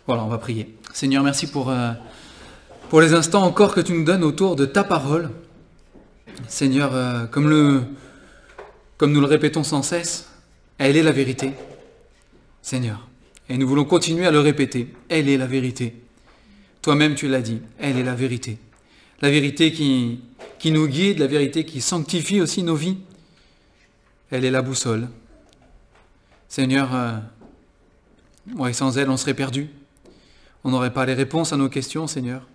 Voilà, on va prier. Seigneur, merci pour les instants encore que tu nous donnes autour de ta parole. Seigneur, comme nous le répétons sans cesse, elle est la vérité. Seigneur, et nous voulons continuer à le répéter, elle est la vérité. Toi-même tu l'as dit, elle est la vérité. La vérité qui nous guide, la vérité qui sanctifie aussi nos vies. Elle est la boussole. Seigneur, sans elle on serait perdu. On n'aurait pas les réponses à nos questions, Seigneur.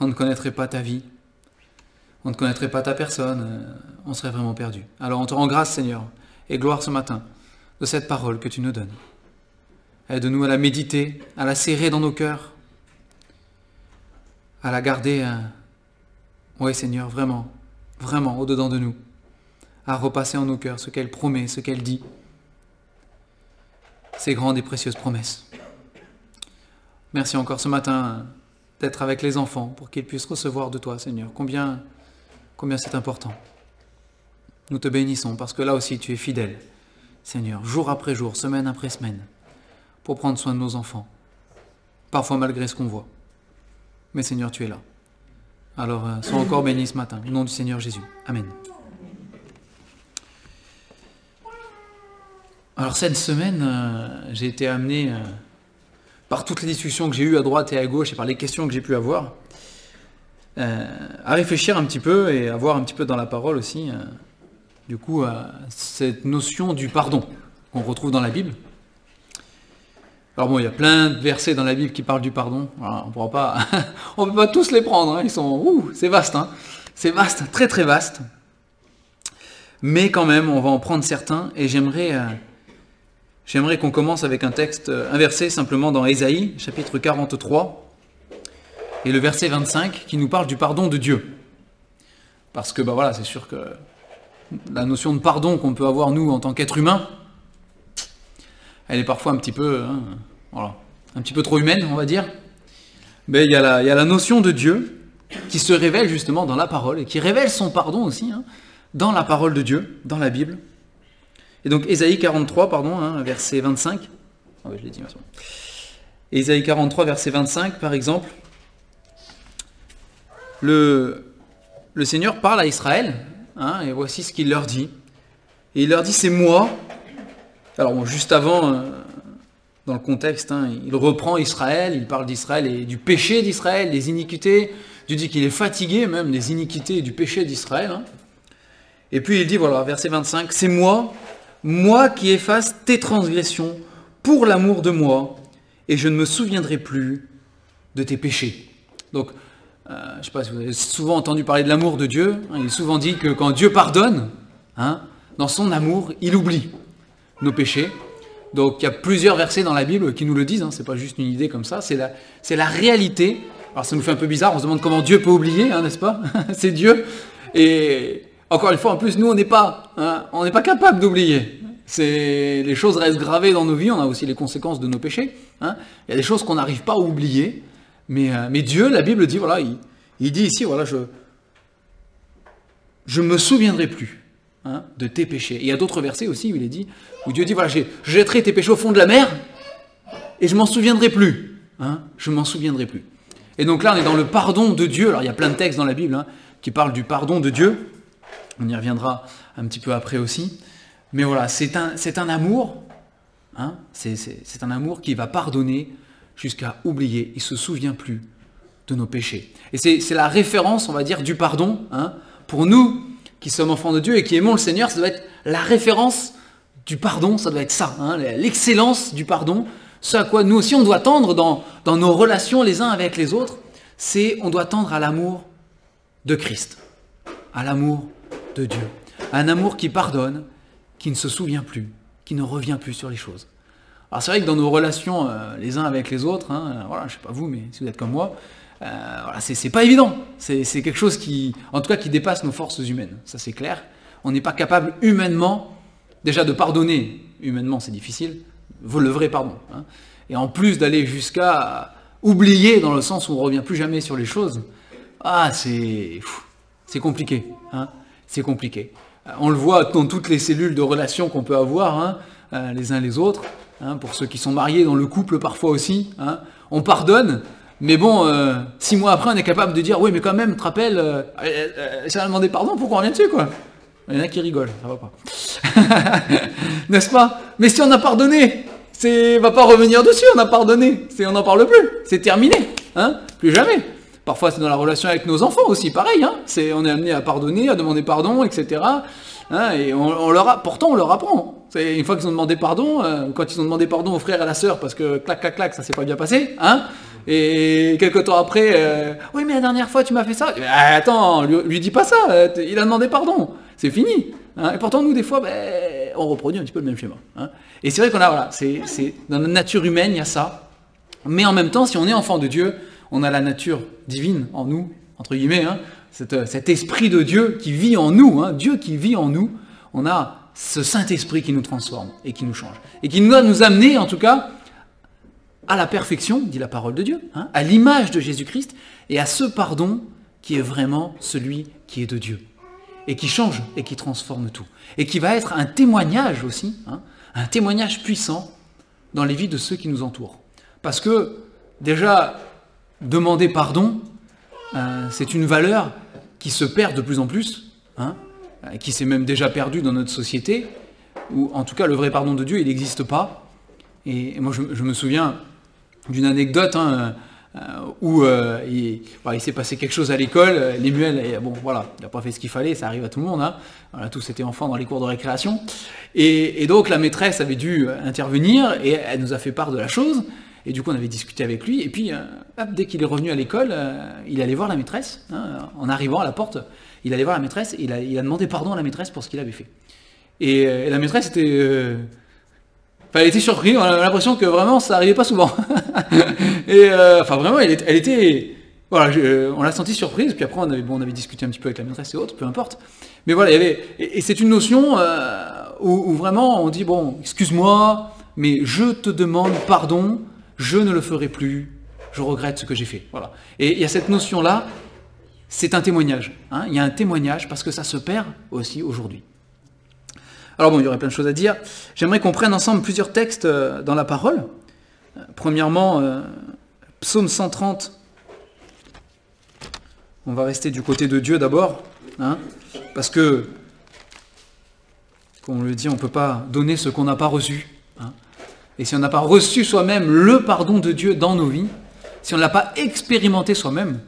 On ne connaîtrait pas ta vie. On ne connaîtrait pas ta personne. On serait vraiment perdu. Alors on te rend grâce, Seigneur, et gloire ce matin de cette parole que tu nous donnes. Aide-nous à la méditer, à la serrer dans nos cœurs, à la garder, oui Seigneur, vraiment, vraiment au-dedans de nous, à repasser en nos cœurs ce qu'elle promet, ce qu'elle dit, ces grandes et précieuses promesses. Merci encore ce matin d'être avec les enfants pour qu'ils puissent recevoir de toi, Seigneur. Combien c'est important. Nous te bénissons parce que là aussi tu es fidèle, Seigneur, jour après jour, semaine après semaine, pour prendre soin de nos enfants. Parfois malgré ce qu'on voit. Mais Seigneur, tu es là. Alors, sois encore béni ce matin, au nom du Seigneur Jésus. Amen. Alors cette semaine, j'ai été amené... par toutes les discussions que j'ai eues à droite et à gauche et par les questions que j'ai pu avoir, à réfléchir un petit peu et à voir un petit peu dans la parole aussi, du coup, cette notion du pardon qu'on retrouve dans la Bible. Alors bon, il y a plein de versets dans la Bible qui parlent du pardon. Alors, on ne peut pas tous les prendre, hein. Ils sont, c'est vaste, hein. C'est vaste, très très vaste. Mais quand même, on va en prendre certains et j'aimerais qu'on commence avec un verset simplement dans Ésaïe, chapitre 43, et le verset 25, qui nous parle du pardon de Dieu. Parce que, voilà, c'est sûr que la notion de pardon qu'on peut avoir, nous, en tant qu'être humain, elle est parfois un petit peu, un petit peu trop humaine, on va dire. Mais il y a la notion de Dieu qui se révèle justement dans la parole, et qui révèle son pardon aussi, dans la parole de Dieu, dans la Bible. Et donc, Ésaïe 43, verset 25. Ah oui, je l'ai dit, merci. Ésaïe 43, verset 25, par exemple. Le Seigneur parle à Israël, et voici ce qu'il leur dit. Et il leur dit, c'est moi. Alors, bon, juste avant, dans le contexte, il reprend Israël, il parle d'Israël et du péché d'Israël, des iniquités. Dieu dit qu'il est fatigué même des iniquités et du péché d'Israël. Et puis il dit, voilà, verset 25, c'est moi qui efface tes transgressions pour l'amour de moi, et je ne me souviendrai plus de tes péchés. Donc, je ne sais pas si vous avez souvent entendu parler de l'amour de Dieu. Il est souvent dit que quand Dieu pardonne, dans son amour, il oublie nos péchés. Donc, il y a plusieurs versets dans la Bible qui nous le disent. C'est pas juste une idée comme ça. C'est la réalité. Alors, ça nous fait un peu bizarre. On se demande comment Dieu peut oublier, n'est-ce pas? C'est Dieu. Et encore une fois, en plus, nous, on n'est pas capable d'oublier. Les choses restent gravées dans nos vies. On a aussi les conséquences de nos péchés. Il y a des choses qu'on n'arrive pas à oublier. Mais Dieu, la Bible dit, voilà, il dit ici, voilà, je me souviendrai plus de tes péchés. Et il y a d'autres versets aussi où Dieu dit, voilà, je jetterai tes péchés au fond de la mer et je m'en souviendrai plus. Je m'en souviendrai plus. Et donc là, on est dans le pardon de Dieu. Alors il y a plein de textes dans la Bible qui parlent du pardon de Dieu. On y reviendra un petit peu après aussi. Mais voilà, c'est un amour, c'est un amour qui va pardonner jusqu'à oublier. Il ne se souvient plus de nos péchés. Et c'est la référence, on va dire, du pardon. Pour nous qui sommes enfants de Dieu et qui aimons le Seigneur, ça doit être la référence du pardon, ça doit être ça, l'excellence du pardon. Ce à quoi nous aussi on doit tendre dans nos relations les uns avec les autres, on doit tendre à l'amour de Christ, à l'amour de Dieu. Un amour qui pardonne, qui ne se souvient plus, qui ne revient plus sur les choses. Alors c'est vrai que dans nos relations les uns avec les autres, voilà, je ne sais pas vous, mais si vous êtes comme moi, voilà, c'est pas évident. C'est quelque chose qui dépasse nos forces humaines. Ça c'est clair. On n'est pas capable humainement, déjà de pardonner. Humainement c'est difficile, le vrai pardon. Et en plus d'aller jusqu'à oublier dans le sens où on ne revient plus jamais sur les choses, c'est compliqué. C'est compliqué. On le voit dans toutes les cellules de relations qu'on peut avoir les uns les autres. hein, pour ceux qui sont mariés, dans le couple parfois aussi, hein, on pardonne, mais bon, 6 mois après, on est capable de dire, oui, mais quand même, tu te rappelles, si on a demandé pardon, pourquoi on revient dessus, quoi? Il y en a qui rigolent, ça va pas. N'est-ce pas? Mais si on a pardonné, va pas revenir dessus, on a pardonné, on n'en parle plus, c'est terminé, hein, plus jamais. Parfois, c'est dans la relation avec nos enfants aussi, pareil, hein, on est amené à pardonner, à demander pardon, etc., hein, et pourtant, on leur apprend. Une fois qu'ils ont demandé pardon, quand ils ont demandé pardon au frère et à la sœur, parce que clac, clac, clac, ça s'est pas bien passé, hein, et quelques temps après, oui, mais la dernière fois, tu m'as fait ça. Attends, lui dis pas ça, il a demandé pardon, c'est fini. Hein, et pourtant, nous, des fois, on reproduit un petit peu le même schéma. Hein. Et c'est vrai qu'on a, voilà, c'est dans notre nature humaine, il y a ça. Mais en même temps, si on est enfant de Dieu, on a la nature divine en nous, entre guillemets, hein, cet esprit de Dieu qui vit en nous, hein, Dieu qui vit en nous, on a ce Saint-Esprit qui nous transforme et qui nous change. Et qui doit nous amener, en tout cas, à la perfection, dit la parole de Dieu, hein, à l'image de Jésus-Christ et à ce pardon qui est vraiment celui qui est de Dieu. Et qui change et qui transforme tout. Et qui va être un témoignage aussi, hein, un témoignage puissant dans les vies de ceux qui nous entourent. Parce que, déjà, demander pardon, c'est une valeur qui se perd de plus en plus, hein, qui s'est même déjà perdue dans notre société, où en tout cas le vrai pardon de Dieu, il n'existe pas. Et moi je me souviens d'une anecdote, hein, où il s'est passé quelque chose à l'école, Lemuel, bon voilà, il n'a pas fait ce qu'il fallait, ça arrive à tout le monde, hein, voilà, tous étaient enfants dans les cours de récréation, et donc la maîtresse avait dû intervenir, et elle nous a fait part de la chose, et du coup on avait discuté avec lui, et puis dès qu'il est revenu à l'école, il allait voir la maîtresse, hein, en arrivant à la porte, il allait voir la maîtresse, et il a demandé pardon à la maîtresse pour ce qu'il avait fait. Et la maîtresse était... elle était surprise, on a l'impression que vraiment ça n'arrivait pas souvent. Et enfin vraiment, elle était... Voilà, on l'a senti surprise, puis après on avait discuté un petit peu avec la maîtresse et autres, peu importe. Mais voilà, il y avait... Et c'est une notion où vraiment on dit, bon, excuse-moi, mais je te demande pardon, je ne le ferai plus, je regrette ce que j'ai fait. Voilà. Et il y a cette notion-là, c'est un témoignage. Hein, il y a un témoignage parce que ça se perd aussi aujourd'hui. Alors bon, il y aurait plein de choses à dire. J'aimerais qu'on prenne ensemble plusieurs textes dans la parole. Premièrement, Psaume 130. On va rester du côté de Dieu d'abord, hein, parce que, comme on le dit, on ne peut pas donner ce qu'on n'a pas reçu. Hein. Et si on n'a pas reçu soi-même le pardon de Dieu dans nos vies, si on ne l'a pas expérimenté soi-même,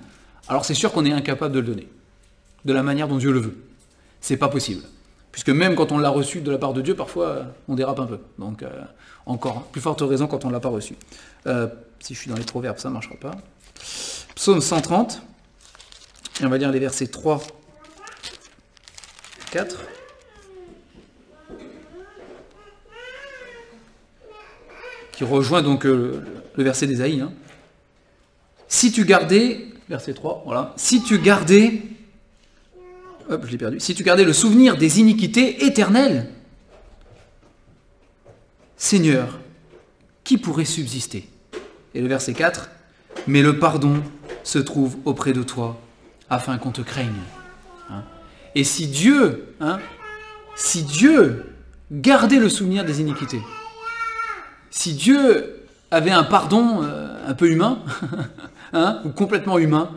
alors c'est sûr qu'on est incapable de le donner, de la manière dont Dieu le veut. C'est pas possible. Puisque même quand on l'a reçu de la part de Dieu, parfois on dérape un peu. Donc encore, plus forte raison quand on ne l'a pas reçu. Si je suis dans les proverbes, ça ne marchera pas. Psaume 130, et on va lire les versets 3, 4. Qui rejoint donc le verset d'Ésaïe. Hein. Si tu gardais, verset 3, voilà, si tu gardais... Hop, je l'ai perdu. Si tu gardais le souvenir des iniquités éternelles, Seigneur, qui pourrait subsister? Et le verset 4, mais le pardon se trouve auprès de toi, afin qu'on te craigne. Hein. Et si Dieu gardait le souvenir des iniquités, si Dieu avait un pardon un peu humain, hein, ou complètement humain,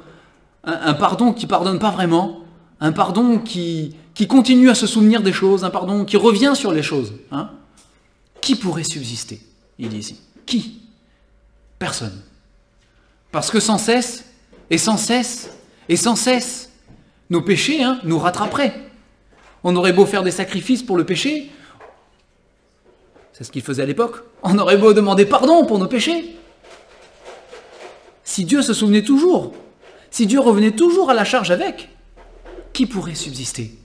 un pardon qui ne pardonne pas vraiment, un pardon qui continue à se souvenir des choses, un pardon qui revient sur les choses. Hein. Qui pourrait subsister? Il dit ici. Qui? Personne. Parce que sans cesse, et sans cesse, et sans cesse, nos péchés nous rattraperaient. On aurait beau faire des sacrifices pour le péché, c'est ce qu'il faisait à l'époque, on aurait beau demander pardon pour nos péchés. Si Dieu se souvenait toujours, si Dieu revenait toujours à la charge avec, qui pourrait subsister?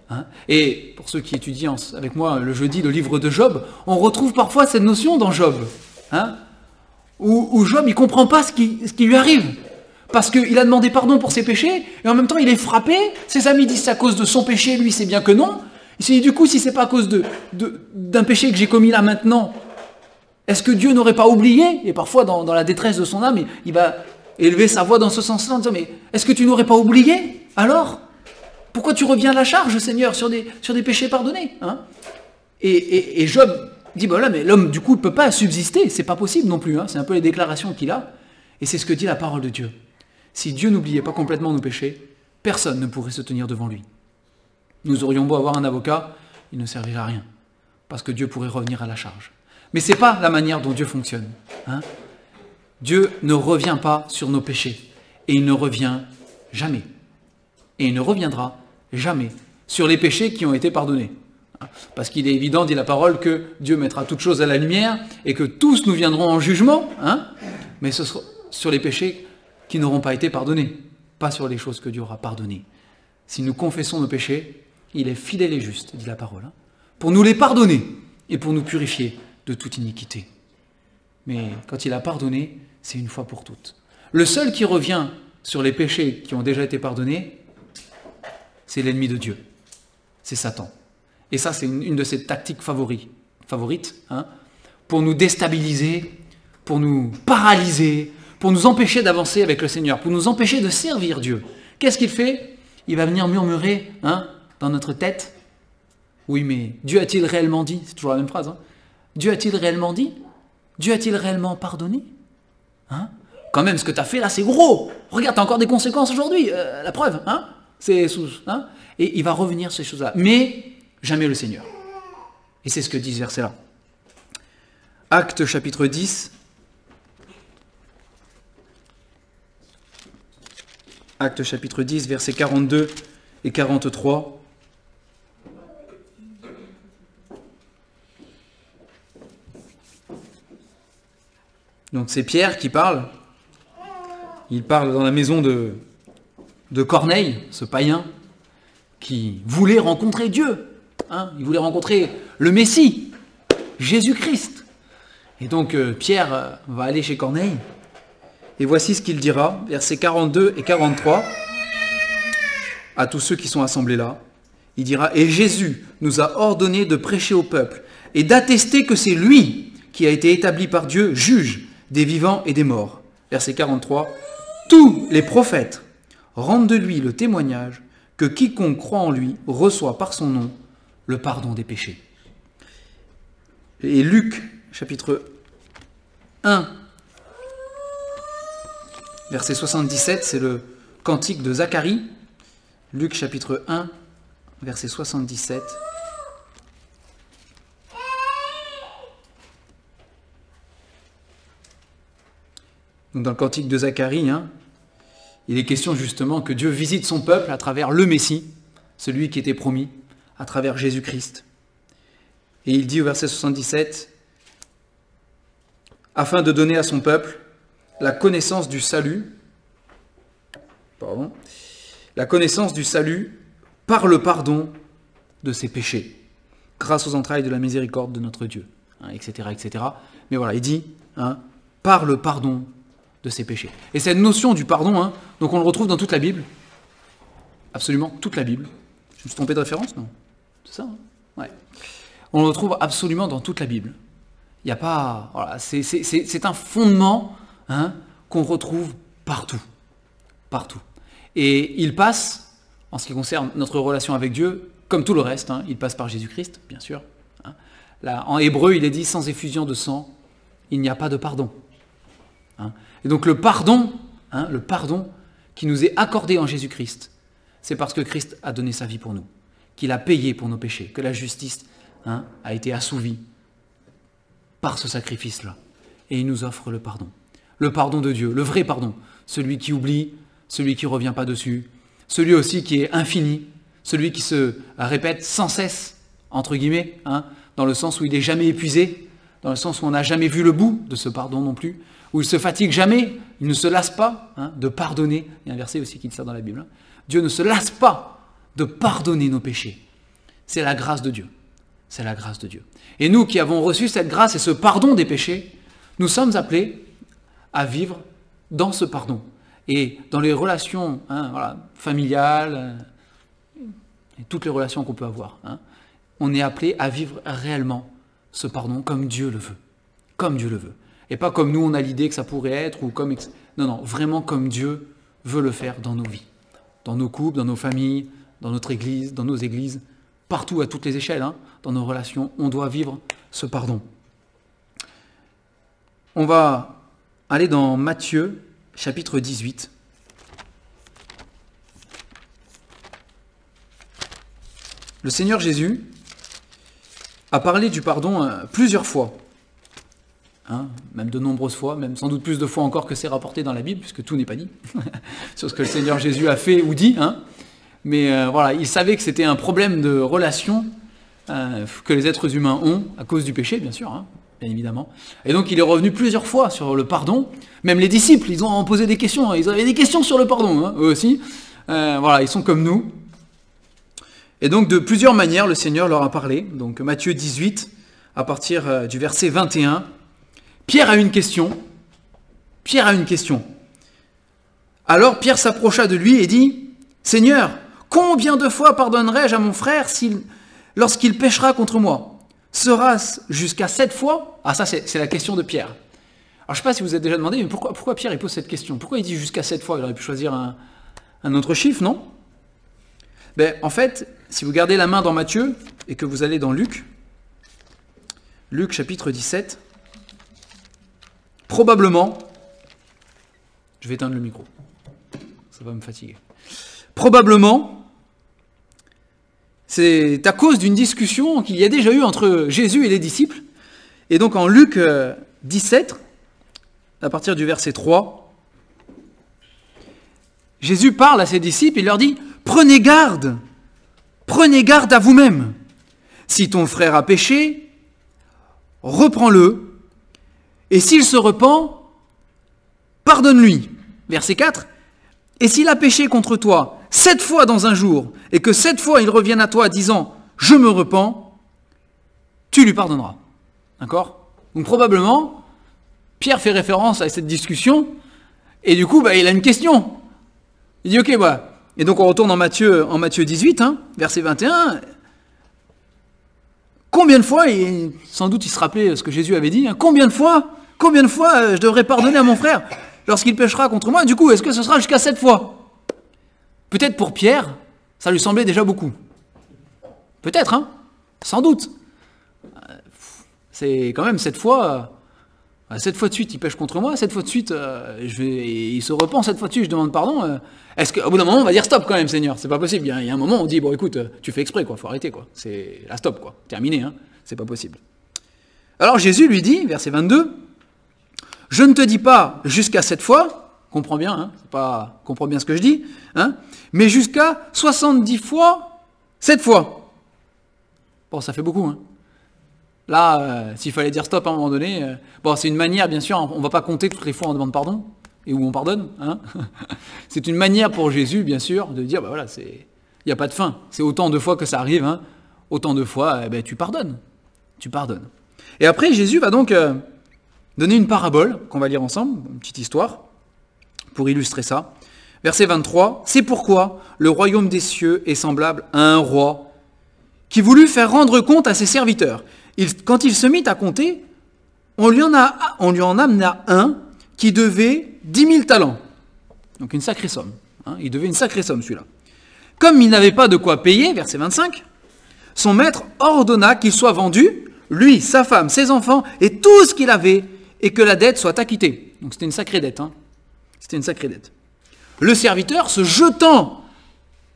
Hein? Et pour ceux qui étudient avec moi le jeudi le livre de Job, on retrouve parfois cette notion dans Job, hein? où Job il ne comprend pas ce qui lui arrive, parce qu'il a demandé pardon pour ses péchés, et en même temps il est frappé, ses amis disent c'est à cause de son péché, lui c'est bien que non, il s'est dit du coup si c'est pas à cause d'un péché que j'ai commis là maintenant, est-ce que Dieu n'aurait pas oublié? Et parfois dans la détresse de son âme, il va élever sa voix dans ce sens-là en disant mais est-ce que tu n'aurais pas oublié alors? Pourquoi tu reviens à la charge, Seigneur, sur des péchés pardonnés, hein? Et Job, Il dit, bah là, mais l'homme, du coup, ne peut pas subsister, c'est pas possible non plus, hein. C'est un peu les déclarations qu'il a, et c'est ce que dit la parole de Dieu. Si Dieu n'oubliait pas complètement nos péchés, personne ne pourrait se tenir devant lui. Nous aurions beau avoir un avocat, il ne servirait à rien, parce que Dieu pourrait revenir à la charge. Mais ce n'est pas la manière dont Dieu fonctionne, hein. Dieu ne revient pas sur nos péchés, et il ne revient jamais. Et il ne reviendra jamais sur les péchés qui ont été pardonnés. Parce qu'il est évident, dit la parole, que Dieu mettra toutes choses à la lumière et que tous nous viendrons en jugement, hein, mais ce sera sur les péchés qui n'auront pas été pardonnés, pas sur les choses que Dieu aura pardonnées. Si nous confessons nos péchés, il est fidèle et juste, dit la parole, hein, pour nous les pardonner et pour nous purifier de toute iniquité. Mais quand il a pardonné, c'est une fois pour toutes. Le seul qui revient sur les péchés qui ont déjà été pardonnés, c'est l'ennemi de Dieu, c'est Satan. Et ça, c'est une de ses tactiques favorites, hein, pour nous déstabiliser, pour nous paralyser, pour nous empêcher d'avancer avec le Seigneur, pour nous empêcher de servir Dieu. Qu'est-ce qu'il fait? Il va venir murmurer, hein, dans notre tête. Oui, mais Dieu a-t-il réellement dit? C'est toujours la même phrase. Hein. Dieu a-t-il réellement dit? Dieu a-t-il réellement pardonné? Hein? Quand même, ce que tu as fait là, c'est gros. Regarde, tu as encore des conséquences aujourd'hui. La preuve, hein? Hein? Et il va revenir sur ces choses-là. Mais jamais le Seigneur. Et c'est ce que dit ce verset-là. Actes chapitre 10. Actes chapitre 10, versets 42 et 43. Donc c'est Pierre qui parle. Il parle dans la maison de Corneille, ce païen, qui voulait rencontrer Dieu. Hein, il voulait rencontrer le Messie, Jésus-Christ. Et donc Pierre va aller chez Corneille. Et voici ce qu'il dira, versets 42 et 43, à tous ceux qui sont assemblés là. Il dira, « Et Jésus nous a ordonné de prêcher au peuple et d'attester que c'est lui qui a été établi par Dieu juge des vivants et des morts. » Verset 43, « Tous les prophètes rendent de lui le témoignage que quiconque croit en lui reçoit par son nom le pardon des péchés. » Et Luc, chapitre 1, verset 77, c'est le cantique de Zacharie. Luc, chapitre 1, verset 77. Donc dans le cantique de Zacharie, hein, il est question justement que Dieu visite son peuple à travers le Messie, celui qui était promis, à travers Jésus-Christ. Et il dit au verset 77, « Afin de donner à son peuple la connaissance du salut, la connaissance du salut par le pardon de ses péchés, grâce aux entrailles de la miséricorde de notre Dieu, hein, etc., etc. » Mais voilà, il dit, hein, par le pardon de ses péchés. Et cette notion du pardon, hein, donc on le retrouve dans toute la Bible, absolument toute la Bible. Je me suis trompé de référence, non? C'est ça, hein? Ouais. On le retrouve absolument dans toute la Bible. Il n'y a pas... Voilà, c'est un fondement, hein, qu'on retrouve partout. Partout. Et il passe, en ce qui concerne notre relation avec Dieu, comme tout le reste, hein, il passe par Jésus-Christ, bien sûr. Hein. Là, en hébreu, il est dit, sans effusion de sang, il n'y a pas de pardon. Hein. Et donc le pardon qui nous est accordé en Jésus-Christ, c'est parce que Christ a donné sa vie pour nous, qu'il a payé pour nos péchés, que la justice, hein, a été assouvie par ce sacrifice-là. Et il nous offre le pardon de Dieu, le vrai pardon, celui qui oublie, celui qui ne revient pas dessus, celui aussi qui est infini, celui qui se répète sans cesse, entre guillemets, hein, dans le sens où il n'est jamais épuisé, dans le sens où on n'a jamais vu le bout de ce pardon non plus, où il ne se fatigue jamais, il ne se lasse pas, hein, de pardonner. Il y a un verset aussi qui dit ça dans la Bible. Hein. Dieu ne se lasse pas de pardonner nos péchés. C'est la grâce de Dieu. C'est la grâce de Dieu. Et nous qui avons reçu cette grâce et ce pardon des péchés, nous sommes appelés à vivre dans ce pardon. Et dans les relations, hein, voilà, familiales, et toutes les relations qu'on peut avoir, hein, on est appelé à vivre réellement ce pardon comme Dieu le veut. Comme Dieu le veut. Et pas comme nous on a l'idée que ça pourrait être, ou comme... Non, non, vraiment comme Dieu veut le faire dans nos vies. Dans nos couples, dans nos familles, dans notre église, dans nos églises, partout à toutes les échelles, hein, dans nos relations, on doit vivre ce pardon. On va aller dans Matthieu, chapitre 18. Le Seigneur Jésus a parlé du pardon plusieurs fois, même de nombreuses fois, même sans doute plus de fois encore que c'est rapporté dans la Bible, puisque tout n'est pas dit sur ce que le Seigneur Jésus a fait ou dit. Mais voilà, il savait que c'était un problème de relation que les êtres humains ont, à cause du péché, bien sûr, bien évidemment. Et donc il est revenu plusieurs fois sur le pardon. Même les disciples, ils ont posé des questions, ils avaient des questions sur le pardon, eux aussi. Voilà, ils sont comme nous. Et donc, de plusieurs manières, le Seigneur leur a parlé. Donc, Matthieu 18, à partir du verset 21, Pierre a une question. Pierre a une question. Alors, Pierre s'approcha de lui et dit, « Seigneur, combien de fois pardonnerai-je à mon frère lorsqu'il péchera contre moi? Sera-ce jusqu'à 7 fois ?» Ah, ça, c'est la question de Pierre. Alors, je ne sais pas si vous vous êtes déjà demandé, mais pourquoi Pierre il pose cette question? Pourquoi il dit jusqu'à 7 fois? Il aurait pu choisir un autre chiffre, non? En fait, si vous gardez la main dans Matthieu et que vous allez dans Luc chapitre 17, probablement, je vais éteindre le micro, ça va me fatiguer. Probablement, c'est à cause d'une discussion qu'il y a déjà eu entre Jésus et les disciples. Et donc en Luc 17, à partir du verset 3, Jésus parle à ses disciples et leur dit « Prenez garde à vous-même. Si ton frère a péché, reprends-le, et s'il se repent, pardonne-lui. » Verset 4. « Et s'il a péché contre toi 7 fois dans un jour, et que 7 fois il revienne à toi disant « Je me repens », tu lui pardonneras. » D'accord? Donc probablement, Pierre fait référence à cette discussion, et du coup, il a une question. Il dit « Ok, Et donc on retourne en Matthieu 18, verset 21. Combien de fois, et sans doute il se rappelait ce que Jésus avait dit, combien de fois je devrais pardonner à mon frère lorsqu'il péchera contre moi? Du coup, est-ce que ce sera jusqu'à 7 fois? Peut-être pour Pierre, ça lui semblait déjà beaucoup. Peut-être, sans doute. C'est quand même 7 fois... 7 fois de suite, il pêche contre moi, 7 fois de suite, il se repent, 7 fois de suite, je demande pardon. Est-ce qu'au bout d'un moment, on va dire stop quand même, Seigneur? C'est pas possible. Il y a un moment, on dit, bon, écoute, tu fais exprès, faut arrêter, C'est la stop, Terminé, c'est pas possible. Alors Jésus lui dit, verset 22, « Je ne te dis pas jusqu'à 7 fois, comprends bien, comprends bien ce que je dis, mais jusqu'à 70 fois, 7 fois. » Bon, ça fait beaucoup, Là, s'il fallait dire stop à un moment donné, c'est une manière, bien sûr, on ne va pas compter toutes les fois où on demande pardon, et où on pardonne. C'est une manière pour Jésus, bien sûr, de dire, il n'y a pas de fin. C'est autant de fois que ça arrive, autant de fois, tu pardonnes. Tu pardonnes. Et après, Jésus va donc donner une parabole, qu'on va lire ensemble, une petite histoire, pour illustrer ça. Verset 23, « C'est pourquoi le royaume des cieux est semblable à un roi qui voulut faire rendre compte à ses serviteurs. Quand il se mit à compter, on lui en amena un qui devait 10 000 talents. Donc une sacrée somme. Il devait une sacrée somme, celui-là. Comme il n'avait pas de quoi payer, verset 25, son maître ordonna qu'il soit vendu, lui, sa femme, ses enfants, et tout ce qu'il avait, et que la dette soit acquittée. Donc c'était une sacrée dette. C'était une sacrée dette. Le serviteur, se jetant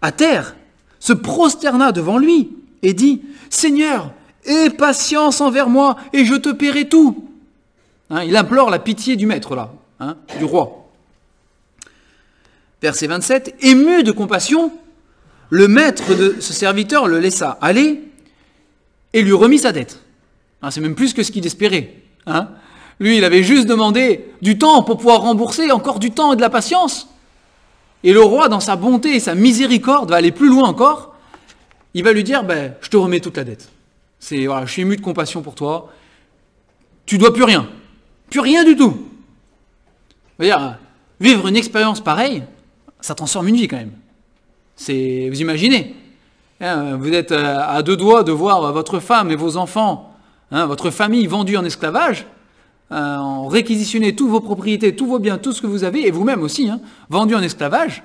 à terre, se prosterna devant lui et dit, « Seigneur, aie patience envers moi, et je te paierai tout. » Il implore la pitié du maître, là, du roi. Verset 27, ému de compassion, le maître de ce serviteur le laissa aller et lui remit sa dette. C'est même plus que ce qu'il espérait. Lui, il avait juste demandé du temps pour pouvoir rembourser, encore du temps et de la patience. Et le roi, dans sa bonté et sa miséricorde, va aller plus loin encore. Il va lui dire, je te remets toute la dette. Je suis ému de compassion pour toi. Tu dois plus rien du tout. Vivre une expérience pareille, ça transforme une vie quand même. Vous imaginez, vous êtes à 2 doigts de voir votre femme et vos enfants, votre famille vendue en esclavage, en réquisitionner toutes vos propriétés, tous vos biens, tout ce que vous avez, et vous-même aussi, vendus en esclavage.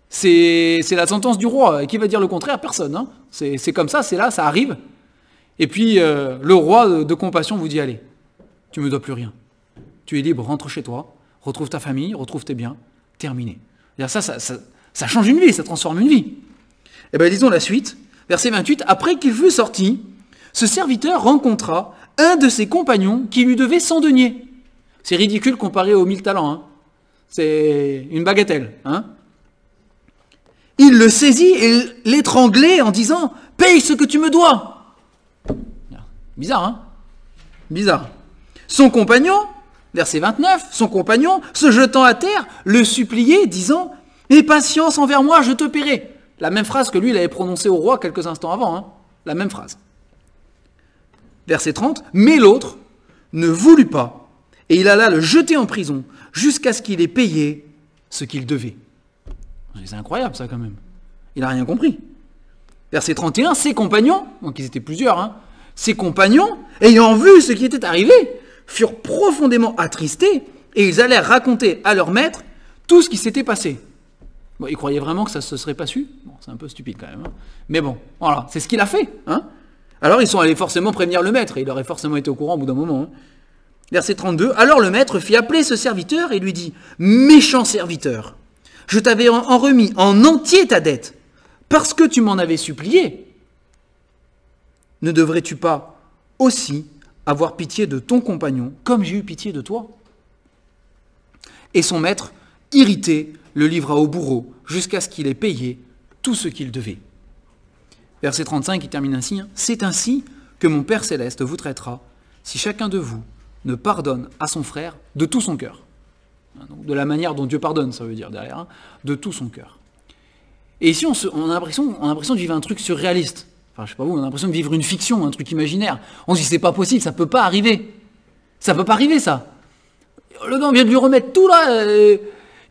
C'est la sentence du roi. Et qui va dire le contraire? Personne. C'est comme ça, c'est là, ça arrive. Et puis le roi de compassion vous dit, allez, tu ne me dois plus rien. Tu es libre, rentre chez toi, retrouve ta famille, retrouve tes biens, terminé. Ça change une vie, ça transforme une vie. Eh bien, lisons la suite. Verset 28, après qu'il fut sorti, ce serviteur rencontra un de ses compagnons qui lui devait 100 deniers. C'est ridicule comparé aux 1000 talents. Hein. C'est une bagatelle. Hein. Il le saisit et l'étranglait en disant « Paye ce que tu me dois !» Bizarre, hein? Bizarre. Son compagnon, verset 29, son compagnon, se jetant à terre, le suppliait, disant « Aie patience envers moi, je te paierai. » La même phrase que lui, il avait prononcée au roi quelques instants avant. Hein. La même phrase. Verset 30, « Mais l'autre ne voulut pas, et il alla le jeter en prison, jusqu'à ce qu'il ait payé ce qu'il devait. » C'est incroyable ça quand même. Il n'a rien compris. Verset 31, ses compagnons, donc ils étaient plusieurs, hein, ses compagnons, ayant vu ce qui était arrivé, furent profondément attristés, et ils allèrent raconter à leur maître tout ce qui s'était passé. Bon, ils croyaient vraiment que ça ne se serait pas su. Bon, c'est un peu stupide quand même. Hein. Mais bon, voilà, c'est ce qu'il a fait. Hein. Alors ils sont allés forcément prévenir le maître, et il aurait forcément été au courant au bout d'un moment. Hein. Verset 32, alors le maître fit appeler ce serviteur et lui dit, « Méchant serviteur, je t'avais en remis en entier ta dette, parce que tu m'en avais supplié. Ne devrais-tu pas aussi avoir pitié de ton compagnon, comme j'ai eu pitié de toi ?» Et son maître, irrité, le livra au bourreau, jusqu'à ce qu'il ait payé tout ce qu'il devait. Verset 35, il termine ainsi, « C'est ainsi que mon Père Céleste vous traitera, si chacun de vous ne pardonne à son frère de tout son cœur. » Donc, de la manière dont Dieu pardonne, ça veut dire derrière, hein, de tout son cœur. Et ici, on a l'impression de vivre un truc surréaliste. Enfin, je sais pas vous, on a l'impression de vivre une fiction, un truc imaginaire. On se dit, c'est pas possible, ça peut pas arriver. Ça peut pas arriver, ça. Le gars, on vient de lui remettre tout, là.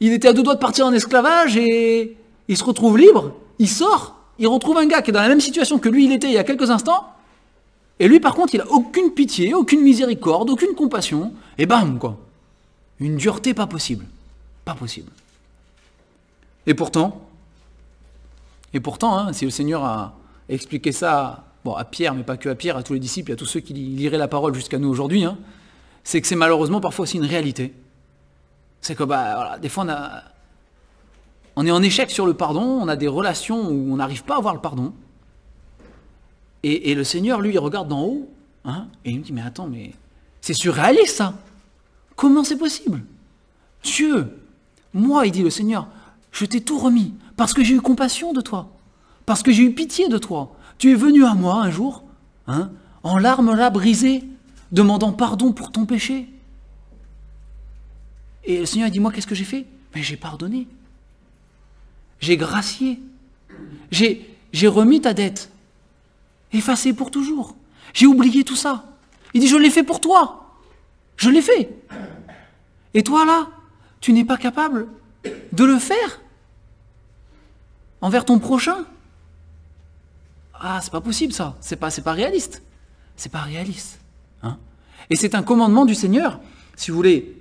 Il était à 2 doigts de partir en esclavage, et il se retrouve libre, il sort, il retrouve un gars qui est dans la même situation que lui, il était il y a quelques instants, et lui, par contre, il a aucune pitié, aucune miséricorde, aucune compassion, et bam, quoi. Une dureté pas possible. Pas possible. Et pourtant, hein, si le Seigneur a expliqué ça à Pierre, mais pas que à Pierre, à tous les disciples, à tous ceux qui liraient la parole jusqu'à nous aujourd'hui, hein, c'est que c'est malheureusement parfois aussi une réalité. C'est que voilà, des fois on est en échec sur le pardon, on a des relations où on n'arrive pas à avoir le pardon. Et le Seigneur, lui, il regarde d'en haut, hein, et il me dit, mais attends, mais c'est surréaliste ça. Comment c'est possible? Dieu, moi, il dit le Seigneur, je t'ai tout remis, parce que j'ai eu compassion de toi, parce que j'ai eu pitié de toi. Tu es venu à moi un jour, hein, en larmes là brisées, demandant pardon pour ton péché. Et le Seigneur dit, moi, qu'est-ce que j'ai fait? Mais j'ai pardonné. J'ai gracié. J'ai remis ta dette. Effacée pour toujours. J'ai oublié tout ça. Il dit, je l'ai fait pour toi. Je l'ai fait. Et toi, là, tu n'es pas capable de le faire envers ton prochain? Ah, c'est pas possible, ça. C'est pas réaliste. C'est pas réaliste. Hein? Et c'est un commandement du Seigneur. Si vous voulez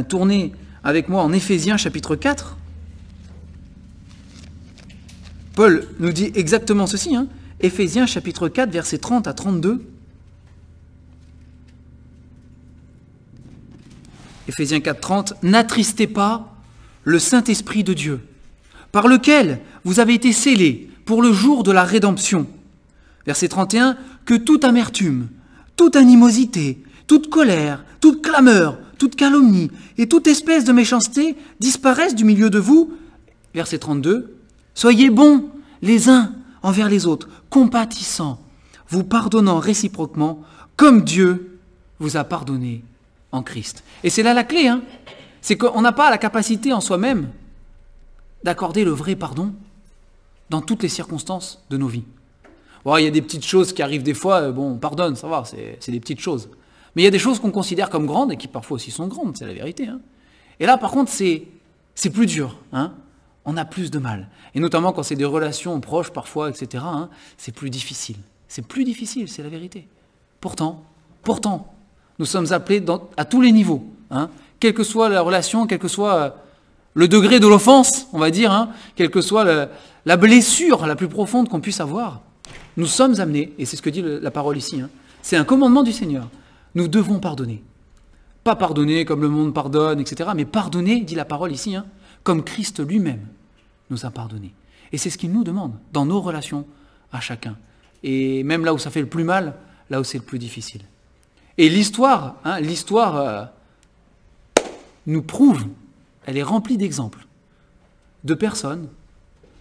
tourner avec moi en Éphésiens chapitre 4, Paul nous dit exactement ceci. Hein? Éphésiens chapitre 4, versets 30 à 32. Éphésiens 4, 30. « N'attristez pas le Saint-Esprit de Dieu, par lequel vous avez été scellés pour le jour de la rédemption. » Verset 31. « Que toute amertume, toute animosité, toute colère, toute clameur, toute calomnie et toute espèce de méchanceté disparaissent du milieu de vous. » Verset 32. « Soyez bons les uns envers les autres, compatissants, vous pardonnant réciproquement, comme Dieu vous a pardonné en Christ. » Et c'est là la clé, hein. C'est qu'on n'a pas la capacité en soi-même d'accorder le vrai pardon dans toutes les circonstances de nos vies. Bon, il y a des petites choses qui arrivent des fois, bon, on pardonne, ça va, c'est des petites choses. Mais il y a des choses qu'on considère comme grandes et qui parfois aussi sont grandes, c'est la vérité. Hein. Et là, par contre, c'est plus dur. Hein. On a plus de mal. Et notamment quand c'est des relations proches parfois, etc., hein, c'est plus difficile. C'est plus difficile, c'est la vérité. Pourtant, nous sommes appelés à tous les niveaux, hein, quelle que soit la relation, quel que soit le degré de l'offense, on va dire, hein, quelle que soit la blessure la plus profonde qu'on puisse avoir, nous sommes amenés, et c'est ce que dit la parole ici, hein, c'est un commandement du Seigneur, nous devons pardonner. Pas pardonner comme le monde pardonne, etc., mais pardonner, dit la parole ici, hein, comme Christ lui-même nous a pardonné. Et c'est ce qu'il nous demande dans nos relations à chacun. Et même là où ça fait le plus mal, là où c'est le plus difficile. Et l'histoire, hein, nous prouve, elle est remplie d'exemples, de personnes,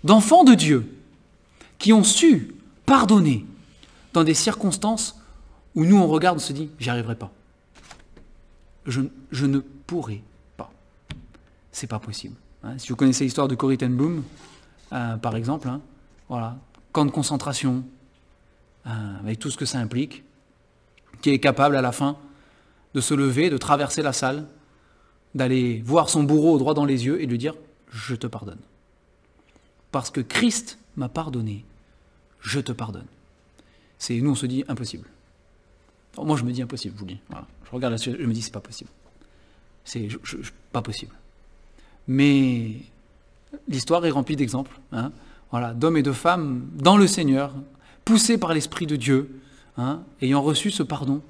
d'enfants de Dieu, qui ont su pardonner dans des circonstances où nous on regarde et on se dit, j'y arriverai pas. Je ne pourrai pas. C'est pas possible. Hein. Si vous connaissez l'histoire de Corrie ten Boom, par exemple, hein, voilà, camp de concentration, avec tout ce que ça implique, qui est capable à la fin de se lever, de traverser la salle, d'aller voir son bourreau droit dans les yeux et de lui dire « Je te pardonne. Parce que Christ m'a pardonné, je te pardonne. » Nous, on se dit « Impossible. » Moi, je me dis « Impossible », je vous le dis. Voilà. Je regarde là-dessus, je me dis « C'est pas possible. » C'est pas possible. Mais l'histoire est remplie d'exemples, hein, voilà, d'hommes et de femmes dans le Seigneur, poussés par l'Esprit de Dieu, hein, ayant reçu ce pardon,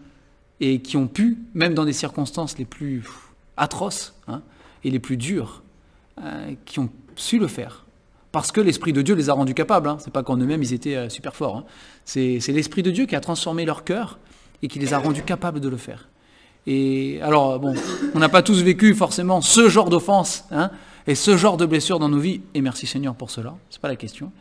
et qui ont pu, même dans des circonstances les plus atroces, hein, et les plus dures, qui ont su le faire. Parce que l'Esprit de Dieu les a rendus capables. Hein. C'est pas qu'en eux-mêmes ils étaient super forts. Hein. C'est l'Esprit de Dieu qui a transformé leur cœur et qui les a rendus capables de le faire. Et alors, bon, on n'a pas tous vécu forcément ce genre d'offense, hein, et ce genre de blessure dans nos vies, et merci Seigneur pour cela, c'est pas la question.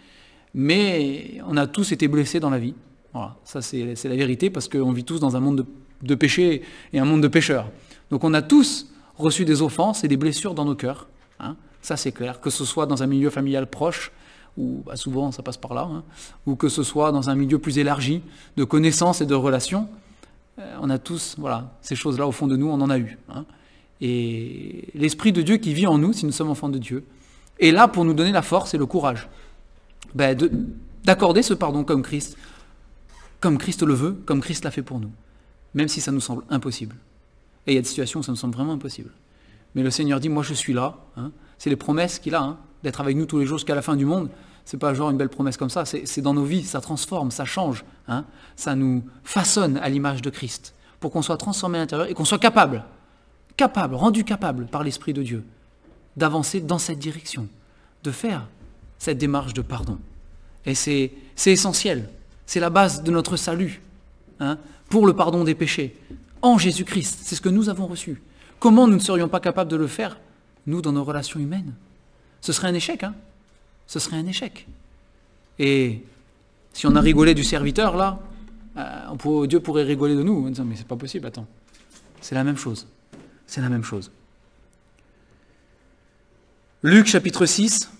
Mais on a tous été blessés dans la vie. Voilà, ça c'est la vérité, parce qu'on vit tous dans un monde de péché et un monde de pécheurs. Donc on a tous reçu des offenses et des blessures dans nos cœurs. Hein, ça c'est clair, que ce soit dans un milieu familial proche, où bah, souvent ça passe par là, hein, ou que ce soit dans un milieu plus élargi, de connaissances et de relations. On a tous, voilà, ces choses-là au fond de nous, on en a eu. Hein. Et l'Esprit de Dieu qui vit en nous, si nous sommes enfants de Dieu, est là pour nous donner la force et le courage d'accorder ce pardon comme Christ le veut, comme Christ l'a fait pour nous, même si ça nous semble impossible. Et il y a des situations où ça nous semble vraiment impossible. Mais le Seigneur dit, moi je suis là, hein. C'est les promesses qu'il a, hein, d'être avec nous tous les jours jusqu'à la fin du monde. C'est pas genre une belle promesse comme ça, c'est dans nos vies, ça transforme, ça change, hein, ça nous façonne à l'image de Christ, pour qu'on soit transformé à l'intérieur et qu'on soit rendu capable par l'Esprit de Dieu, d'avancer dans cette direction, de faire cette démarche de pardon. Et c'est essentiel, c'est la base de notre salut, hein, pour le pardon des péchés, en Jésus-Christ, c'est ce que nous avons reçu. Comment nous ne serions pas capables de le faire, nous, dans nos relations humaines? Ce serait un échec, hein. Ce serait un échec. Et si on a rigolé du serviteur, là, Dieu pourrait rigoler de nous, en disant, mais c'est pas possible, attends. C'est la même chose. C'est la même chose. Luc chapitre 6.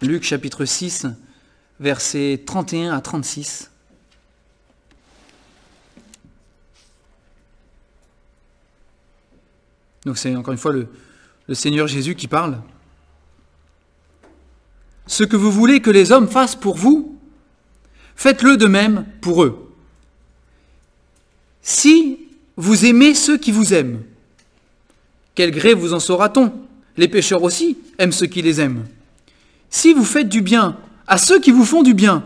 Luc chapitre 6, versets 31 à 36. Donc c'est encore une fois le Seigneur Jésus qui parle. « Ce que vous voulez que les hommes fassent pour vous, faites-le de même pour eux. Si vous aimez ceux qui vous aiment, quel gré vous en saura-t-on? Les pécheurs aussi aiment ceux qui les aiment. Si vous faites du bien à ceux qui vous font du bien,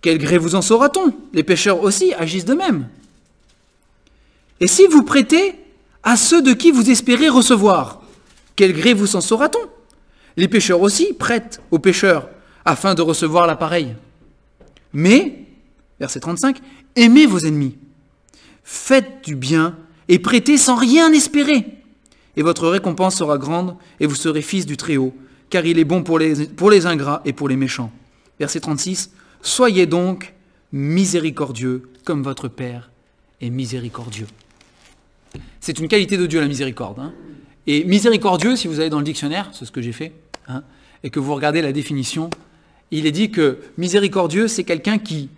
quel gré vous en saura-t-on? Les pécheurs aussi agissent de même. Et si vous prêtez à ceux de qui vous espérez recevoir, quel gré vous en saura-t-on? Les pécheurs aussi prêtent aux pécheurs afin de recevoir la pareille. Mais, verset 35, aimez vos ennemis, faites du bien et prêtez sans rien espérer. Et votre récompense sera grande et vous serez fils du Très-Haut, car il est bon pour les ingrats et pour les méchants. Verset 36, soyez donc miséricordieux comme votre Père est miséricordieux. C'est une qualité de Dieu, la miséricorde. Hein. Et miséricordieux, si vous allez dans le dictionnaire, c'est ce que j'ai fait, hein, et que vous regardez la définition, il est dit que miséricordieux, c'est quelqu'un qui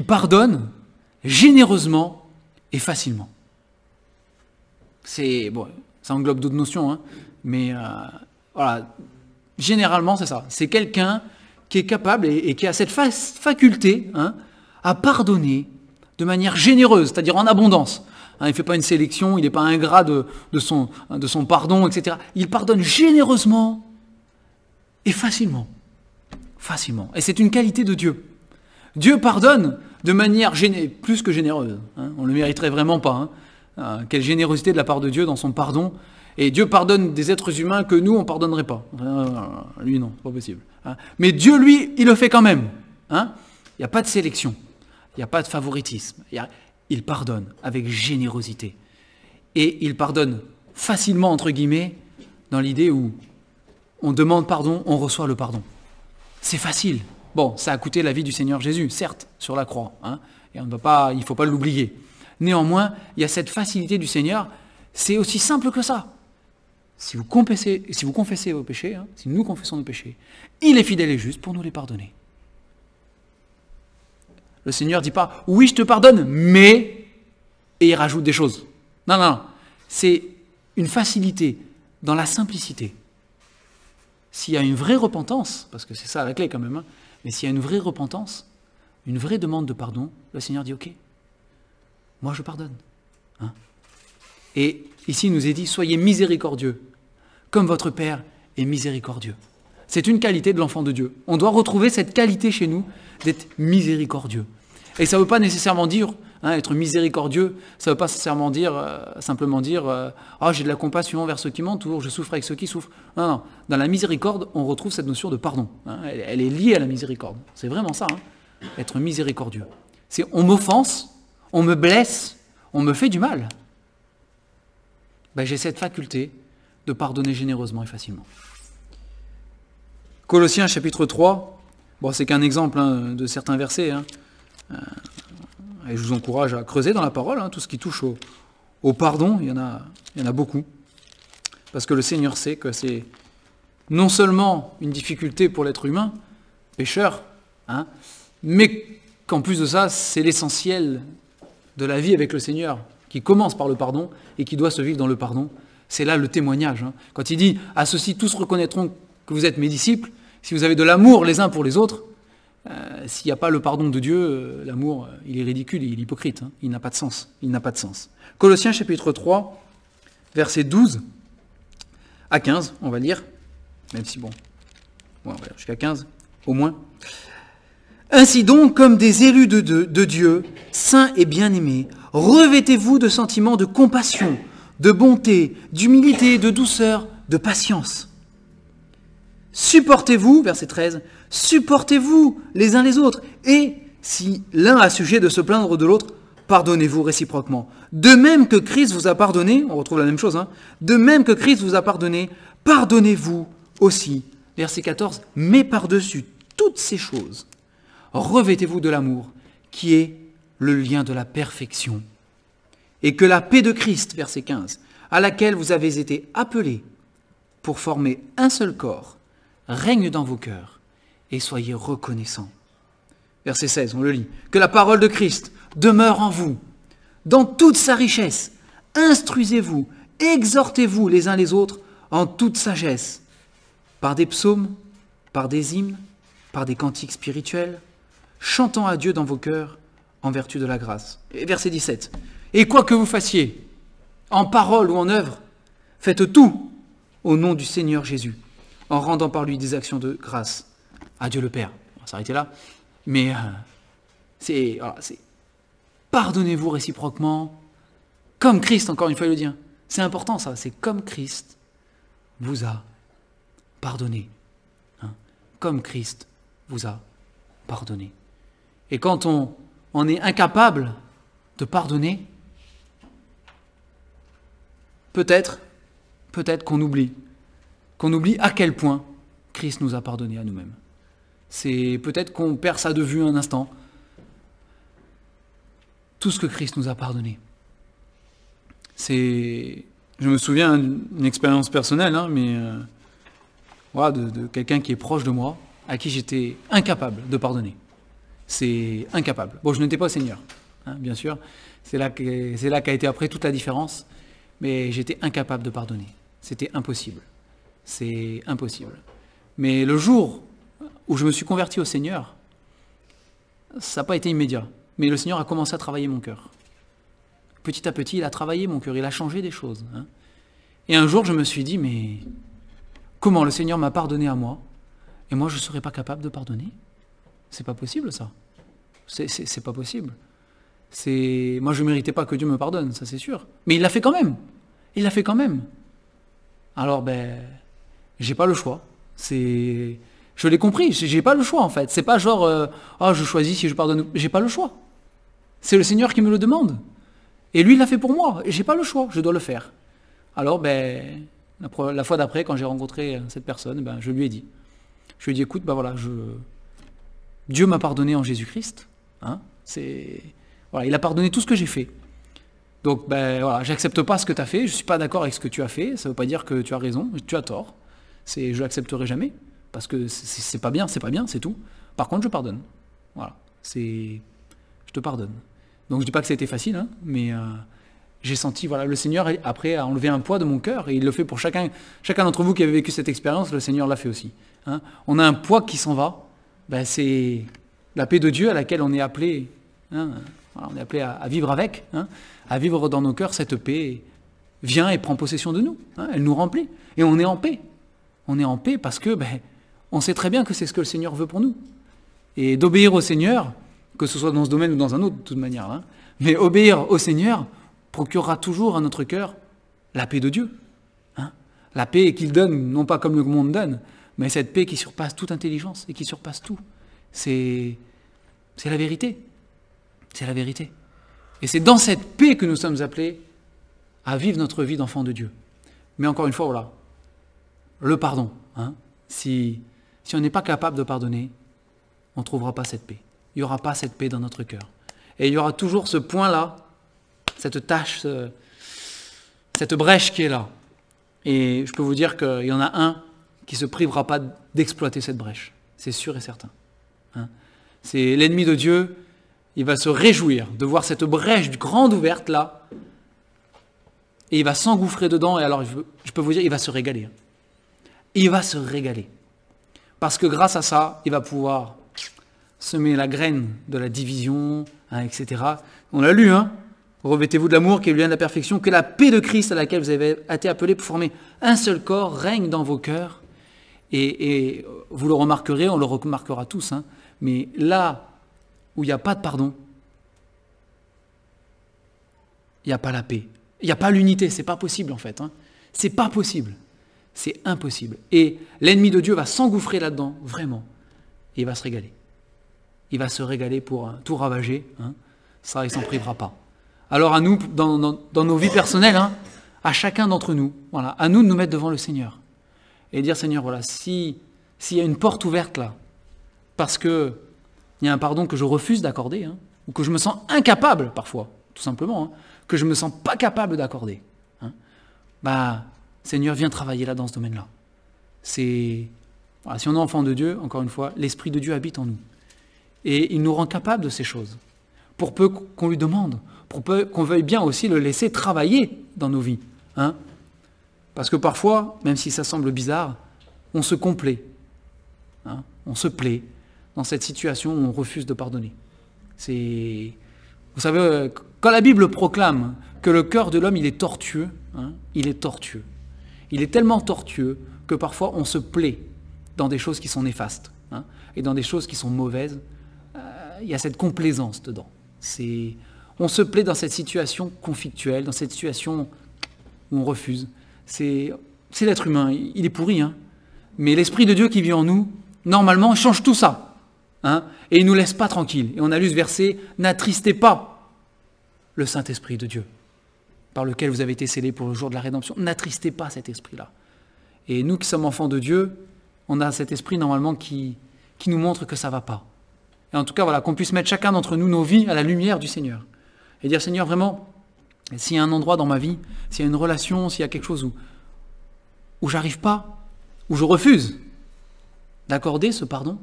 pardonne généreusement et facilement. Bon, ça englobe d'autres notions, hein, mais voilà, généralement c'est ça. C'est quelqu'un qui est capable et qui a cette faculté, hein, à pardonner de manière généreuse, c'est-à-dire en abondance. Hein, il ne fait pas une sélection, il n'est pas ingrat de son pardon, etc. Il pardonne généreusement Et facilement. Facilement. Et c'est une qualité de Dieu. Dieu pardonne de manière plus que généreuse. Hein. On ne le mériterait vraiment pas. Hein. Quelle générosité de la part de Dieu dans son pardon. Et Dieu pardonne des êtres humains que nous, on ne pardonnerait pas. Lui, non, pas possible. Hein. Mais Dieu, lui, il le fait quand même. Hein. Il n'y a pas de sélection. Il n'y a pas de favoritisme. Il pardonne avec générosité. Et il pardonne facilement, entre guillemets, dans l'idée où on demande pardon, on reçoit le pardon. C'est facile. Bon, ça a coûté la vie du Seigneur Jésus, certes, sur la croix. Hein, et il ne faut pas l'oublier. Néanmoins, il y a cette facilité du Seigneur. C'est aussi simple que ça. Si vous confessez vos péchés, hein, si nous confessons nos péchés, il est fidèle et juste pour nous les pardonner. Le Seigneur ne dit pas « oui, je te pardonne, mais… » et il rajoute des choses. Non, non, non. C'est une facilité dans la simplicité. S'il y a une vraie repentance, parce que c'est ça la clé quand même, hein, mais s'il y a une vraie repentance, une vraie demande de pardon, le Seigneur dit « ok, moi je pardonne. Hein » Et ici il nous est dit « soyez miséricordieux, comme votre Père est miséricordieux ». C'est une qualité de l'enfant de Dieu. On doit retrouver cette qualité chez nous d'être miséricordieux. Et ça ne veut pas nécessairement dire, hein, être miséricordieux, ça ne veut pas nécessairement dire, simplement dire « oh, j'ai de la compassion envers ceux qui m'entourent, je souffre avec ceux qui souffrent ». Non, non. Dans la miséricorde, on retrouve cette notion de pardon. Hein. Elle est liée à la miséricorde. C'est vraiment ça, hein, être miséricordieux. C'est on m'offense, on me blesse, on me fait du mal. Ben, j'ai cette faculté de pardonner généreusement et facilement. Colossiens chapitre 3, bon, c'est qu'un exemple hein, de certains versets. Hein. Et je vous encourage à creuser dans la parole, hein, tout ce qui touche au pardon, il y en a beaucoup. Parce que le Seigneur sait que c'est non seulement une difficulté pour l'être humain, pécheur, hein, mais qu'en plus de ça, c'est l'essentiel de la vie avec le Seigneur, qui commence par le pardon et qui doit se vivre dans le pardon. C'est là le témoignage. Hein. Quand il dit « à ceux-ci tous reconnaîtront que vous êtes mes disciples », si vous avez de l'amour les uns pour les autres, s'il n'y a pas le pardon de Dieu, l'amour, il est ridicule, il est hypocrite, hein, il n'a pas de sens. Il n'a pas de sens. Colossiens chapitre 3, versets 12 à 15, on va lire, même si bon, on va lire jusqu'à 15, au moins. Ainsi donc, comme des élus de Dieu, saints et bien-aimés, revêtez-vous de sentiments de compassion, de bonté, d'humilité, de douceur, de patience. Supportez-vous, verset 13, supportez-vous les uns les autres, et si l'un a sujet de se plaindre de l'autre, pardonnez-vous réciproquement. De même que Christ vous a pardonné, on retrouve la même chose, hein, de même que Christ vous a pardonné, pardonnez-vous aussi. Verset 14, mais par-dessus toutes ces choses, revêtez-vous de l'amour, qui est le lien de la perfection. Et que la paix de Christ, verset 15, à laquelle vous avez été appelés pour former un seul corps, règne dans vos cœurs et soyez reconnaissants. Verset 16, on le lit. Que la parole de Christ demeure en vous, dans toute sa richesse. Instruisez-vous, exhortez-vous les uns les autres en toute sagesse, par des psaumes, par des hymnes, par des cantiques spirituels, chantant à Dieu dans vos cœurs en vertu de la grâce. Et verset 17. Et quoi que vous fassiez, en parole ou en œuvre, faites tout au nom du Seigneur Jésus, en rendant par lui des actions de grâce à Dieu le Père. On va s'arrêter là. Mais c'est pardonnez-vous réciproquement, comme Christ, encore une fois, il le dit. C'est important ça, c'est comme Christ vous a pardonné. Hein, comme Christ vous a pardonné. Et quand on est incapable de pardonner, peut-être qu'on oublie à quel point Christ nous a pardonné à nous-mêmes. C'est peut-être qu'on perd ça de vue un instant. Tout ce que Christ nous a pardonné. Je me souviens d'une expérience personnelle, hein, mais voilà, de quelqu'un qui est proche de moi, à qui j'étais incapable de pardonner. C'est incapable. Bon, je n'étais pas au Seigneur, hein, bien sûr. C'est là qu'a été après toute la différence. Mais j'étais incapable de pardonner. C'était impossible. C'est impossible. Mais le jour où je me suis converti au Seigneur, ça n'a pas été immédiat. Mais le Seigneur a commencé à travailler mon cœur. Petit à petit, il a travaillé mon cœur, il a changé des choses. Hein. Et un jour, je me suis dit, mais comment le Seigneur m'a pardonné à moi, et comment le Seigneur peut pardonner à quelqu'un d'autre? Et c'est là que j'ai compris que c'était impossible. C'est impossible. Mais le jour où je me suis converti au Seigneur, ça n'a pas été immédiat. Mais le Seigneur a commencé à travailler mon cœur. Petit à petit, il a travaillé mon cœur, il a changé des choses. Hein. Et un jour, je me suis dit, mais comment le Seigneur m'a pardonné à moi, et moi je ne serais pas capable de pardonner? C'est pas possible ça. C'est pas possible. Moi je ne méritais pas que Dieu me pardonne, ça c'est sûr. Mais il l'a fait quand même. Il l'a fait quand même. Alors j'ai pas le choix. Je l'ai compris, j'ai pas le choix en fait. C'est pas genre, je choisis si je pardonne. J'ai pas le choix. C'est le Seigneur qui me le demande. Et lui, il l'a fait pour moi. Et j'ai pas le choix, je dois le faire. Alors, la fois d'après, quand j'ai rencontré cette personne, je lui ai dit. Je lui ai dit, écoute, voilà, Dieu m'a pardonné en Jésus-Christ. Hein, voilà, il a pardonné tout ce que j'ai fait. Donc, voilà, j'accepte pas ce que tu as fait. Je suis pas d'accord avec ce que tu as fait. Ça veut pas dire que tu as raison, tu as tort. Je l'accepterai jamais. Parce que c'est pas bien, c'est tout. Par contre, je pardonne. Voilà, je te pardonne. Donc je dis pas que ça a été facile, hein, mais j'ai senti, voilà, le Seigneur après a enlevé un poids de mon cœur, et il le fait pour chacun d'entre vous qui avez vécu cette expérience, le Seigneur l'a fait aussi. Hein. On a un poids qui s'en va, c'est la paix de Dieu à laquelle on est appelé, hein, voilà, on est appelé à vivre avec, hein, à vivre dans nos cœurs. Cette paix vient et prend possession de nous, hein, elle nous remplit, et on est en paix. On est en paix parce que on sait très bien que c'est ce que le Seigneur veut pour nous. Et d'obéir au Seigneur, que ce soit dans ce domaine ou dans un autre, de toute manière, hein, mais obéir au Seigneur procurera toujours à notre cœur la paix de Dieu. Hein, la paix qu'il donne, non pas comme le monde donne, mais cette paix qui surpasse toute intelligence et qui surpasse tout. C'est la vérité. C'est la vérité. Et c'est dans cette paix que nous sommes appelés à vivre notre vie d'enfant de Dieu. Mais encore une fois, voilà, le pardon. Hein, si on n'est pas capable de pardonner, on ne trouvera pas cette paix. Il n'y aura pas cette paix dans notre cœur. Et il y aura toujours ce point-là, cette tâche, cette brèche qui est là. Et je peux vous dire qu'il y en a un qui ne se privera pas d'exploiter cette brèche. C'est sûr et certain. Hein, c'est l'ennemi de Dieu, il va se réjouir de voir cette brèche grande ouverte là, et il va s'engouffrer dedans, et alors je peux vous dire, il va se régaler. Il va se régaler. Parce que grâce à ça, il va pouvoir semer la graine de la division, hein, etc. On l'a lu, hein. Revêtez-vous de l'amour qui est le lien de la perfection, que la paix de Christ à laquelle vous avez été appelés pour former un seul corps règne dans vos cœurs. Et vous le remarquerez, on le remarquera tous, hein, mais là où il n'y a pas de pardon, il n'y a pas la paix. Il n'y a pas l'unité, c'est pas possible en fait. Hein. C'est pas possible. C'est impossible. Et l'ennemi de Dieu va s'engouffrer là-dedans, vraiment. Et il va se régaler. Il va se régaler pour tout ravager. Hein. Ça, il ne s'en privera pas. Alors à nous, dans nos vies personnelles, hein, à chacun d'entre nous, voilà, à nous de nous mettre devant le Seigneur. Et dire, Seigneur, voilà, s'il y a une porte ouverte là, parce qu'il y a un pardon que je refuse d'accorder, hein, ou que je me sens incapable parfois, tout simplement, hein, que je ne me sens pas capable d'accorder, hein, Seigneur, viens travailler là dans ce domaine-là. Voilà, si on est enfant de Dieu, encore une fois, l'Esprit de Dieu habite en nous. Et il nous rend capables de ces choses. Pour peu qu'on lui demande, pour peu qu'on veuille bien aussi le laisser travailler dans nos vies. Hein. Parce que parfois, même si ça semble bizarre, on se complaît. Hein, on se plaît dans cette situation où on refuse de pardonner. Vous savez, quand la Bible proclame que le cœur de l'homme, il est tortueux, hein, il est tortueux. Il est tellement tortueux que parfois on se plaît dans des choses qui sont néfastes, hein, et dans des choses qui sont mauvaises. Il y a cette complaisance dedans. On se plaît dans cette situation conflictuelle, dans cette situation où on refuse. C'est l'être humain, il est pourri, hein, mais l'Esprit de Dieu qui vit en nous, normalement, change tout ça. Hein, et il ne nous laisse pas tranquilles. Et on a lu ce verset, n'attristez pas le Saint-Esprit de Dieu, par lequel vous avez été scellés pour le jour de la rédemption. N'attristez pas cet esprit-là. Et nous qui sommes enfants de Dieu, on a cet esprit normalement qui nous montre que ça ne va pas. Et en tout cas, voilà, qu'on puisse mettre chacun d'entre nous nos vies à la lumière du Seigneur. Et dire, Seigneur, vraiment, s'il y a un endroit dans ma vie, s'il y a une relation, s'il y a quelque chose où j'arrive pas, où je refuse d'accorder ce pardon,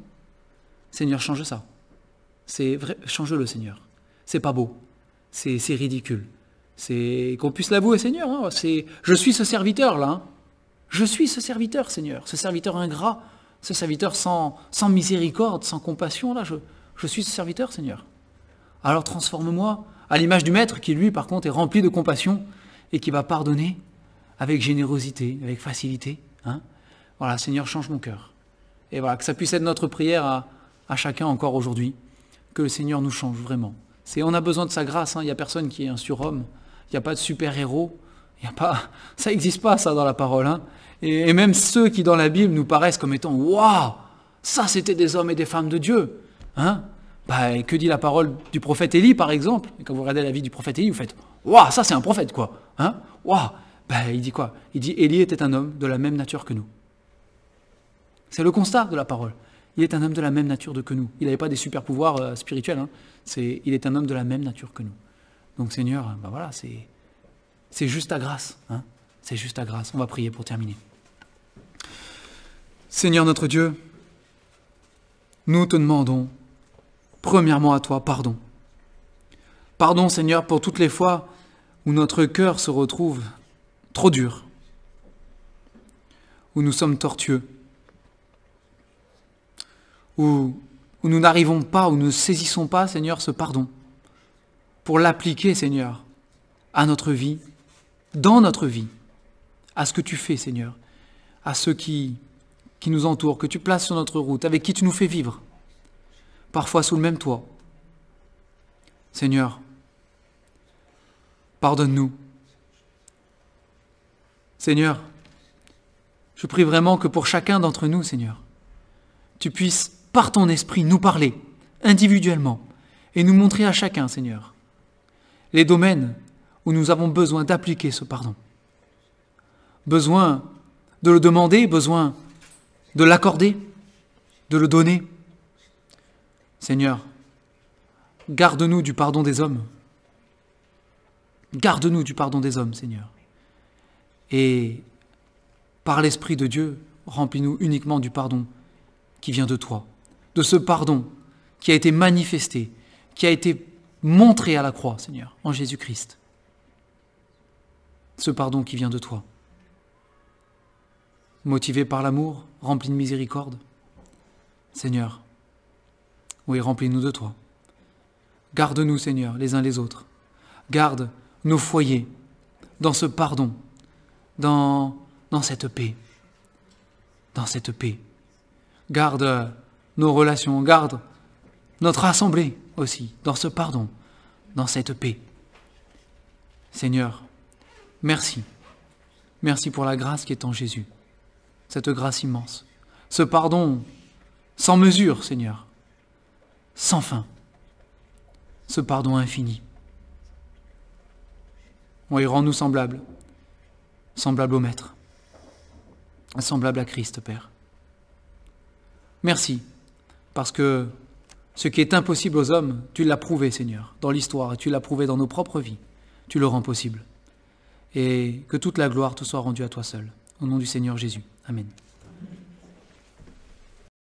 Seigneur, change ça. Change-le, Seigneur. C'est pas beau. C'est ridicule. C'est qu'on puisse l'avouer, Seigneur. Hein, je suis ce serviteur-là. Hein. Je suis ce serviteur, Seigneur. Ce serviteur ingrat, ce serviteur sans miséricorde, sans compassion. Là, je suis ce serviteur, Seigneur. Alors transforme-moi à l'image du Maître qui, lui, par contre, est rempli de compassion et qui va pardonner avec générosité, avec facilité. Hein. Voilà, Seigneur, change mon cœur. Et voilà, que ça puisse être notre prière à chacun encore aujourd'hui, que le Seigneur nous change vraiment. On a besoin de sa grâce, hein. Il n'y a personne qui est un surhomme, il n'y a pas de super-héros, ça n'existe pas ça dans la parole. Hein. Et même ceux qui dans la Bible nous paraissent comme étant « Waouh, ça c'était des hommes et des femmes de Dieu hein !» Que dit la parole du prophète Élie par exemple? Et quand vous regardez la vie du prophète Élie, vous faites « Waouh, ça c'est un prophète quoi hein !» Waouh, il dit quoi? Il dit « Élie était un homme de la même nature que nous ». C'est le constat de la parole. Il est un homme de la même nature que nous. Il n'avait pas des super pouvoirs spirituels. Hein. Il est un homme de la même nature que nous. Donc Seigneur, voilà, c'est juste ta grâce. Hein. C'est juste ta grâce. On va prier pour terminer. Seigneur notre Dieu, nous te demandons, premièrement à toi, pardon. Pardon Seigneur pour toutes les fois où notre cœur se retrouve trop dur, où nous sommes tortueux, où nous n'arrivons pas, où nous ne saisissons pas, Seigneur, ce pardon, pour l'appliquer, Seigneur, à notre vie, dans notre vie, à ce que tu fais, Seigneur, à ceux qui nous entourent, que tu places sur notre route, avec qui tu nous fais vivre, parfois sous le même toit. Seigneur, pardonne-nous. Seigneur, je prie vraiment que pour chacun d'entre nous, Seigneur, tu puisses, par ton esprit, nous parler individuellement et nous montrer à chacun, Seigneur, les domaines où nous avons besoin d'appliquer ce pardon. Besoin de le demander, besoin de l'accorder, de le donner. Seigneur, garde-nous du pardon des hommes. Garde-nous du pardon des hommes, Seigneur. Et par l'Esprit de Dieu, remplis-nous uniquement du pardon qui vient de toi, de ce pardon qui a été manifesté, qui a été montré à la croix, Seigneur, en Jésus-Christ. Ce pardon qui vient de toi. Motivé par l'amour, rempli de miséricorde. Seigneur, oui, remplis-nous de toi. Garde-nous, Seigneur, les uns les autres. Garde nos foyers dans ce pardon, dans cette paix. Dans cette paix. Garde nos relations, garde notre assemblée aussi, dans ce pardon, dans cette paix. Seigneur, merci. Merci pour la grâce qui est en Jésus. Cette grâce immense. Ce pardon sans mesure, Seigneur. Sans fin. Ce pardon infini. Oui, rends-nous semblables. Semblables au Maître. Semblables à Christ, Père. Merci, parce que ce qui est impossible aux hommes, tu l'as prouvé, Seigneur, dans l'histoire, et tu l'as prouvé dans nos propres vies. Tu le rends possible. Et que toute la gloire te soit rendue à toi seul. Au nom du Seigneur Jésus. Amen.